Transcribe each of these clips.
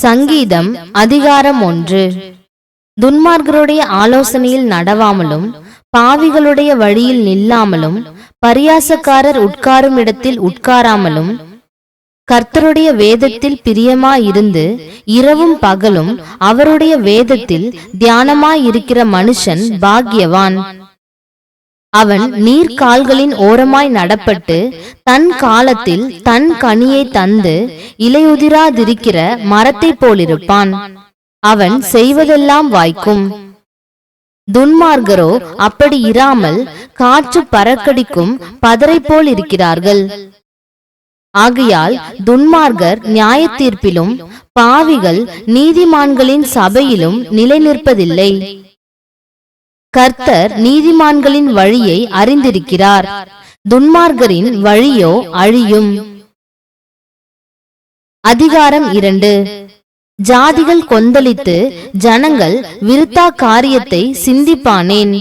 சங்கீதம் அதிகாரம் 1. துன்மார்க்கருடைய ஆலோசனையில் நடவாமலும் பாவிகளுடைய வழியில் நில்லாமலும் பரியாசக்காரர் உட்காரும் இடத்தில் உட்காராமலும் கர்த்தருடைய வேதத்தில் பிரியமாயிருந்து இரவும் பகலும் அவருடைய வேதத்தில் தியானமாயிருக்கிற மனுஷன் பாக்கியவான். அவன் நீர்க்கால்களின் ஓரமாய் நடப்பட்டு தன் காலத்தில் தன் கனியை தந்து இலையுதிராதிருக்கிற மரத்தை போலிருப்பான். அவன் செய்வதெல்லாம் வாய்க்கும். துன்மார்க்கரோ அப்படி இராமல் காற்று பறக்கடிக்கும் பதரை போல் இருக்கிறார்கள். ஆகையால் துன்மார்க்கர் நியாய தீர்ப்பிலும் பாவிகள் நீதிமான்களின் சபையிலும் நிலை நிற்பதில்லை. கர்த்தர் நீதிமான்களின் வழியை அறிந்திருக்கிறார், துன்மார்க்கரின் வழியோ அழியும். அதிகாரம் 2. ஜாதிகள் கொந்தளித்து ஜனங்கள் விருத்தா காரியத்தை சிந்திப்பானேன்.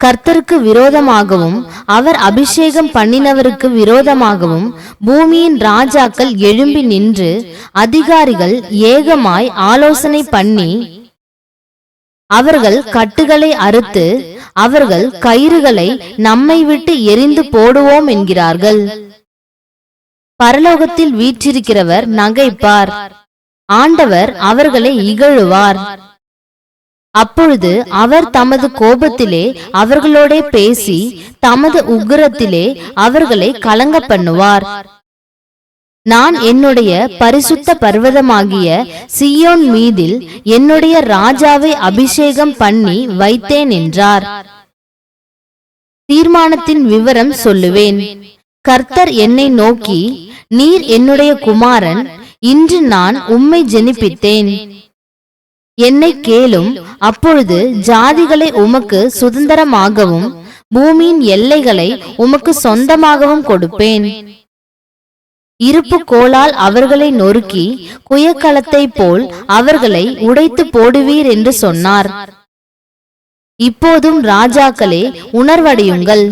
கர்த்தருக்கு விரோதமாகவும் அவர் அபிஷேகம் பண்ணினவருக்கு விரோதமாகவும் பூமியின் ராஜாக்கள் எழும்பி நின்று அதிகாரிகள் ஏகமாய் ஆலோசனை பண்ணி அவர்கள் கட்டுகளை அறுத்து அவர்கள் கயிறுகளை நம்மை விட்டு எரிந்து போடுவோம் என்கிறார்கள். பரலோகத்தில் வீற்றிருக்கிறவர் நகைப்பார், ஆண்டவர் அவர்களை இகழுவார். அப்பொழுது அவர் தமது கோபத்திலே அவர்களோட பேசி தமது உக்கிரத்திலே அவர்களை கலங்க பண்ணுவார். நான் என்னுடைய பரிசுத்த பர்வதமாகிய சியோன் மீதில் என்னுடைய ராஜாவை அபிஷேகம் பண்ணி வைத்தேன் என்றார். தீர்மானத்தின் விவரம் சொல்லுவேன். கர்த்தர் என்னை நோக்கி, நீர் என்னுடைய குமாரன், இன்று நான் உம்மை ஜெனிப்பித்தேன். என்னை கேளும், அப்பொழுது ஜாதிகளை உமக்கு சுதந்திரமாகவும் பூமியின் எல்லைகளை உமக்கு சொந்தமாகவும் கொடுப்பேன். இருப்பு கோலால் அவர்களை நொறுக்கி குயக்களத்தை போல் அவர்களை உடைத்து போடுவீர் என்று சொன்னார். இப்போதும் ராஜாக்களே உணர்வடையுங்கள்,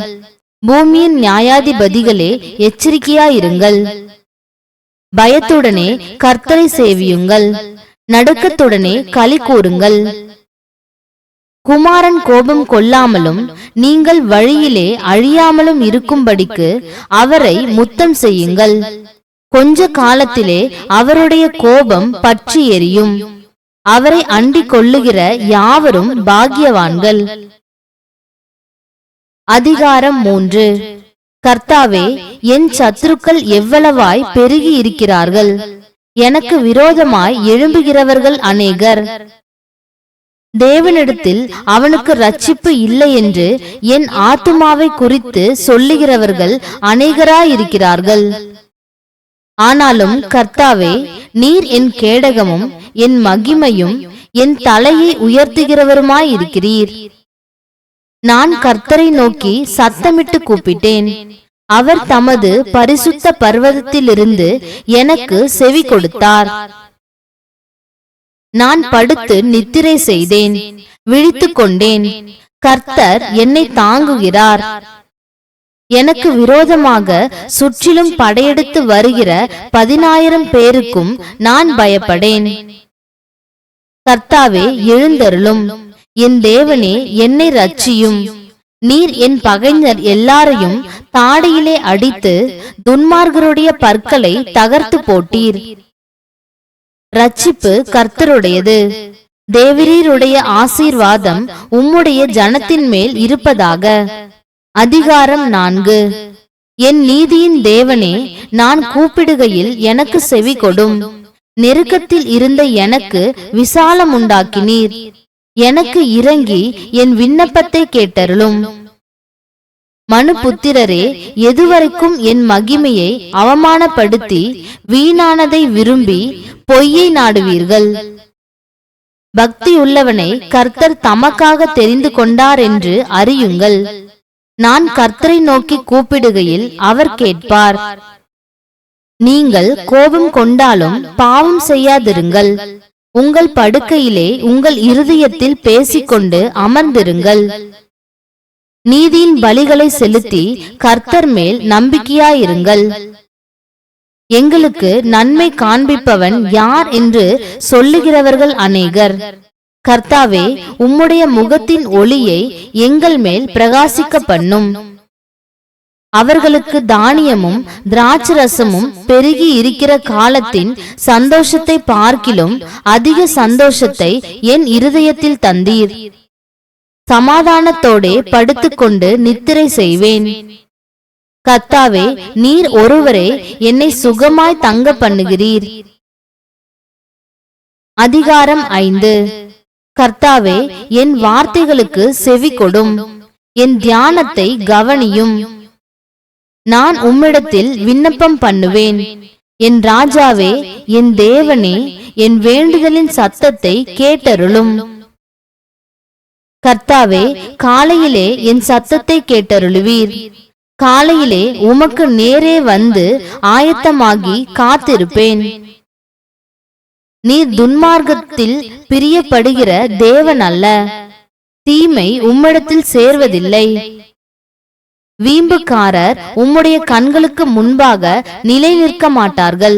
பூமியின் நியாயாதிபதிகளே எச்சரிக்கையாயிருங்கள். பயத்துடனே கர்த்தரை சேவியுங்கள், நடுக்கத்துடனே களி கூறுங்கள். குமாரன் கோபம் கொள்ளாமலும் நீங்கள் வழியிலே அழியாமலும் இருக்கும்படிக்கு அவரை முத்தம் செய்யுங்கள். கொஞ்ச காலத்திலே அவருடைய கோபம் பற்றி எரியும். அவரை அண்டிக் கொள்ளுகிற யாவரும் பாக்கியவான்கள். அதிகாரம் 3. கர்த்தாவே, என் சத்துருக்கள் எவ்வளவாய் பெருகி இருக்கிறார்கள். எனக்கு விரோதமாய் எழும்புகிறவர்கள் அநேகர். தேவனிடத்தில் அவனுக்கு இரட்சிப்பு இல்லை என்று என் ஆத்துமாவை குறித்து சொல்லுகிறவர்கள் அநேகராயிருக்கிறார்கள். ஆனாலும் கர்த்தாவே, நீர் என் கேடகமும் என் மகிமையும் என் தலையை உயர்த்துகிறவருமாயிருக்கிறீர். நான் கர்த்தரை நோக்கி சத்தமிட்டு கூப்பிட்டேன். அவர் தமது பரிசுத்த பர்வதத்திலிருந்து எனக்கு செவி கொடுத்தார். நான் படுத்து நித்திரை செய்தேன், விழித்துக் கொண்டேன். கர்த்தர் என்னை தாங்குகிறார். எனக்கு விரோதமாக சுற்றிலும் படையெடுத்து வருகிற 10,000 பேருக்கும் நான் பயப்படேன். கர்த்தாவே, எழுந்தருளும். என் தேவனே, என்னை இரட்சியும். நீர் என் பகைஞர் எல்லாரையும் தாடியிலே அடித்து துன்மார்க்கருடைய பற்களை தகர்த்து போட்டீர். இரட்சிப்பு கர்த்தருடையது. தேவரீருடைய ஆசீர்வாதம் உம்முடைய ஜனத்தின் மேல் இருப்பதாக. அதிகாரம் 4. என் நீதியின் தேவனே, நான் கூப்பிடுகையில் எனக்கு செவி கொடும். நெருக்கத்தில் இருந்த எனக்கு விசாலம் உண்டாக்கினீர். எனக்கு இறங்கி என் விண்ணப்பத்தை கேட்டருளும். மனுபுத்திரரே, எதுவரைக்கும் என் மகிமையை அவமானப்படுத்தி வீணானதை விரும்பி பொய்யை நாடுவீர்கள்? பக்தியுள்ளவனை கர்த்தர் தமக்காக தெரிந்து கொண்டார் என்று அறியுங்கள். நான் கர்த்தரை நோக்கி கூப்பிடுகையில் அவர் கேட்பார். நீங்கள் கோபம் கொண்டாலும் பாவம் செய்யாதிருங்கள். உங்கள் படுக்கையிலே உங்கள் இருதயத்தில் பேசிக்கொண்டு அமர்ந்திருங்கள். நீதியின் பலிகளை செலுத்தி கர்த்தர் மேல் நம்பிக்கையாயிருங்கள். எங்களுக்கு நன்மை காண்பிப்பவன் யார் என்று சொல்லுகிறவர்கள் அநேகர். கர்த்தாவே, உம்முடைய முகத்தின் ஒளியை எங்கள் மேல் பிரகாசிக்க பண்ணும். அவர்களுக்கு தானியமும் திராட்சரசமும் பெருகி இருக்கிற காலத்தின் சந்தோஷத்தை பார்க்கிலும் அதிக சந்தோஷத்தை என் இருதயத்தில் தந்தீர். சமாதானத்தோடே படுத்துக்கொண்டு நித்திரை செய்வேன். கர்த்தாவே, நீர் ஒருவரே என்னை சுகமாய் தங்க பண்ணுகிறீர். அதிகாரம் 5. கர்த்தாவே, என் வார்த்தைகளுக்கு செவி கொடும், என் தியானத்தை கவனியும். நான் உம்மிடத்தில் விண்ணப்பம் பண்ணுவேன். என் ராஜாவே, என் தேவனே, என் வேண்டுதலின் சத்தத்தை கேட்டருளும். கர்த்தாவே, காலையிலே என் சத்தத்தை கேட்டருளுவீர். காலையிலே உமக்கு நேரே வந்து ஆயத்தமாகி காத்திருப்பேன். நீர் துன்மார்க்கத்தில் பிரியப்படுகிற தேவன் அல்ல. தீமை உம்மிடத்தில் சேர்வதில்லை. வீம்புக்காரர் உம்முடைய கண்களுக்கு முன்பாக நிலை நிற்க மாட்டார்கள்.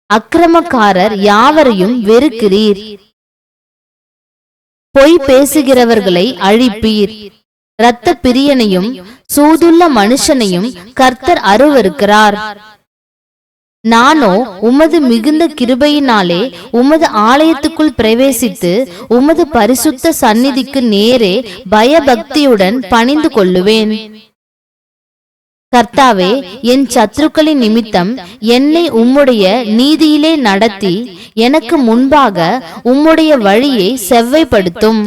அக்கிரமக்காரர் யாவரையும் வெறுக்கிறீர். பொய் பேசுகிறவர்களை அழிப்பீர். இரத்த பிரியனையும் சூதுள்ள மனுஷனையும் கர்த்தர் அருவருக்கிறார். நானோ உமது மிகுந்த கிருபையினாலே உமது ஆலயத்துக்குள் பிரவேசித்து உமது பரிசுத்த சந்நிதிக்கு நேரே பயபக்தியுடன் பணிந்து கொள்ளுவேன். கர்த்தாவே, என் சத்துருக்களின் நிமித்தம் என்னை உம்முடைய நீதியிலே நடத்தி எனக்கு முன்பாக உம்முடைய வழியை செவ்வைப்படுத்தும்.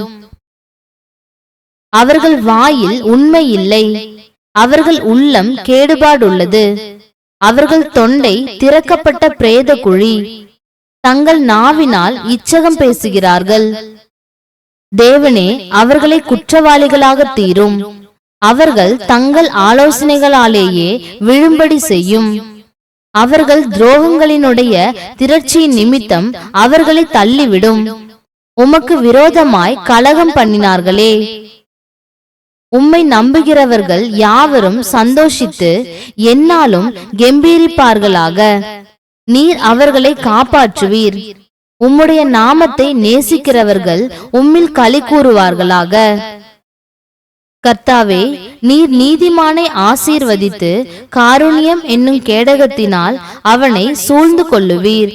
அவர்கள் வாயில் உண்மை இல்லை. அவர்கள் உள்ளம் கேடுபாடுள்ளது. அவர்கள் தொண்டை திறக்கப்பட்ட பிரேத குழி. தங்கள் நாவினால் இச்சகம் பேசுகிறார்கள். தேவனே, அவர்களை குற்றவாளிகளாக தீரும். அவர்கள் தங்கள் ஆலோசனைகளாலேயே விழும்படி செய்யும். அவர்கள் துரோகங்களினுடைய திரட்சியின் நிமித்தம் அவர்களை தள்ளிவிடும். உமக்கு விரோதமாய் கலகம் பண்ணினார்களே. உம்மை நம்புகிறவர்கள் யாவரும் சந்தோஷித்து எந்நாளும் கெம்பீரிப்பார்களாக. நீர் அவர்களை காப்பாற்றுவீர். உம்முடைய நாமத்தை நேசிக்கிறவர்கள் உம்மில் களி கூறுவார்களாக. கர்த்தாவே, நீர் நீதிமானை ஆசீர்வதித்து காருண்யம் என்னும் கேடகத்தினால் அவனை சூழ்ந்து கொள்ளுவீர்.